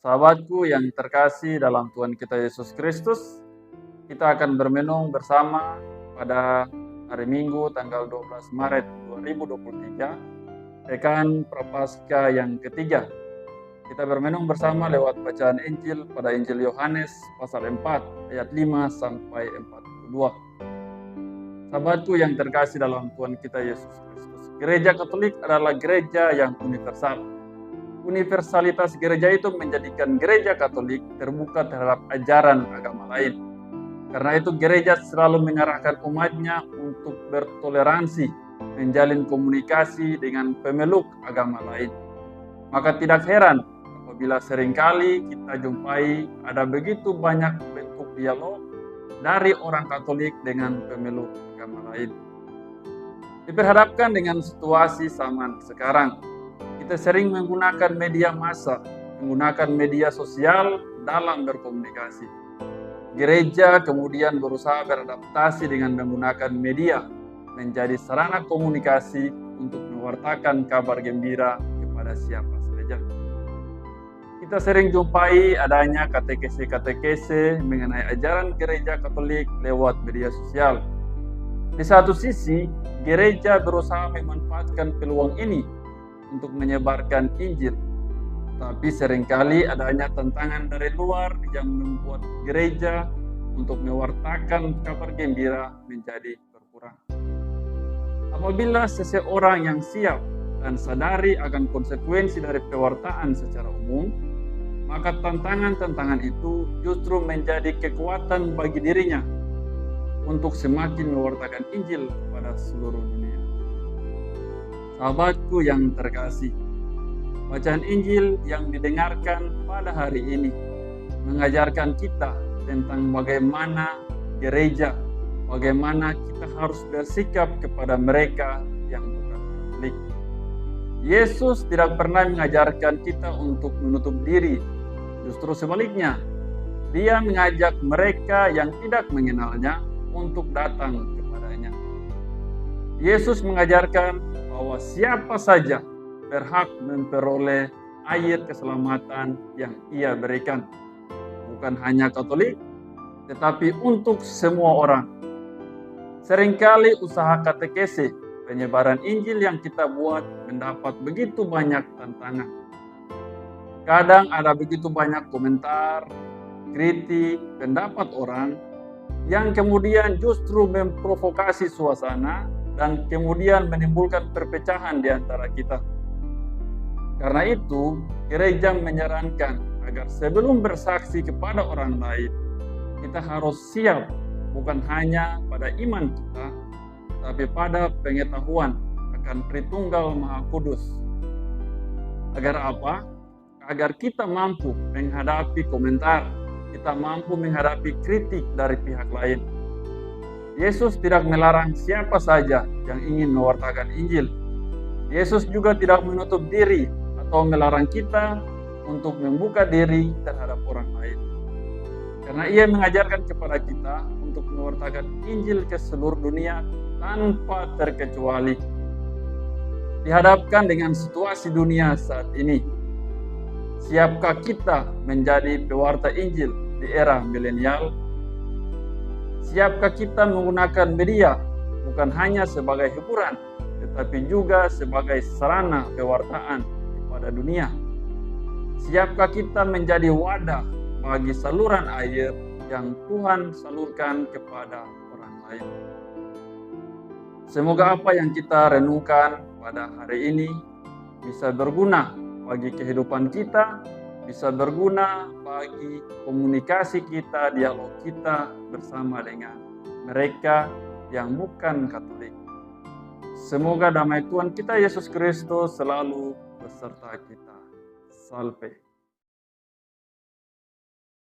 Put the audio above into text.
Sahabatku yang terkasih dalam Tuhan kita Yesus Kristus, kita akan bermenung bersama pada hari Minggu tanggal 12 Maret 2023, pekan Prapaskah yang ketiga. Kita bermenung bersama lewat bacaan Injil pada Injil Yohanes pasal 4 ayat 5 sampai 42. Sahabatku yang terkasih dalam Tuhan kita Yesus Kristus, Gereja Katolik adalah gereja yang universal. Universalitas gereja itu menjadikan gereja Katolik terbuka terhadap ajaran agama lain. Karena itu gereja selalu mengarahkan umatnya untuk bertoleransi, menjalin komunikasi dengan pemeluk agama lain. Maka tidak heran apabila seringkali kita jumpai ada begitu banyak bentuk dialog dari orang Katolik dengan pemeluk agama lain. Diperhadapkan dengan situasi zaman sekarang, kita sering menggunakan media massa, menggunakan media sosial dalam berkomunikasi. Gereja kemudian berusaha beradaptasi dengan menggunakan media menjadi sarana komunikasi untuk mewartakan kabar gembira kepada siapa saja. Kita sering jumpai adanya katekese mengenai ajaran gereja Katolik lewat media sosial. Di satu sisi, gereja berusaha memanfaatkan peluang ini untuk menyebarkan Injil. Tapi seringkali adanya tantangan dari luar yang membuat gereja untuk mewartakan kabar gembira menjadi berkurang. Apabila seseorang yang siap dan sadari akan konsekuensi dari pewartaan secara umum, maka tantangan-tantangan itu justru menjadi kekuatan bagi dirinya untuk semakin mewartakan Injil kepada seluruh dunia. Sahabatku yang terkasih, bacaan Injil yang didengarkan pada hari ini mengajarkan kita tentang bagaimana gereja, bagaimana kita harus bersikap kepada mereka yang bukan Katolik. Yesus tidak pernah mengajarkan kita untuk menutup diri, justru sebaliknya, Dia mengajak mereka yang tidak mengenalnya untuk datang kepadanya. Yesus mengajarkan bahwa siapa saja berhak memperoleh air keselamatan yang Ia berikan. Bukan hanya Katolik, tetapi untuk semua orang. Seringkali usaha katekese, penyebaran Injil yang kita buat mendapat begitu banyak tantangan. Kadang ada begitu banyak komentar, kritik, pendapat orang yang kemudian justru memprovokasi suasana dan kemudian menimbulkan perpecahan di antara kita. Karena itu, gereja menyarankan agar sebelum bersaksi kepada orang lain, kita harus siap bukan hanya pada iman kita, tapi pada pengetahuan akan Tritunggal Maha Kudus. Agar apa? Agar kita mampu menghadapi komentar, kita mampu menghadapi kritik dari pihak lain. Yesus tidak melarang siapa saja yang ingin mewartakan Injil. Yesus juga tidak menutup diri atau melarang kita untuk membuka diri terhadap orang lain. Karena Ia mengajarkan kepada kita untuk mewartakan Injil ke seluruh dunia tanpa terkecuali. Dihadapkan dengan situasi dunia saat ini, siapkah kita menjadi pewarta Injil di era milenial? Siapkah kita menggunakan media bukan hanya sebagai hiburan, tetapi juga sebagai sarana pewartaan kepada dunia? Siapkah kita menjadi wadah bagi saluran air yang Tuhan salurkan kepada orang lain? Semoga apa yang kita renungkan pada hari ini bisa berguna bagi kehidupan kita, bisa berguna bagi komunikasi kita, dialog kita bersama dengan mereka yang bukan Katolik. Semoga damai Tuhan kita Yesus Kristus selalu beserta kita. Salve.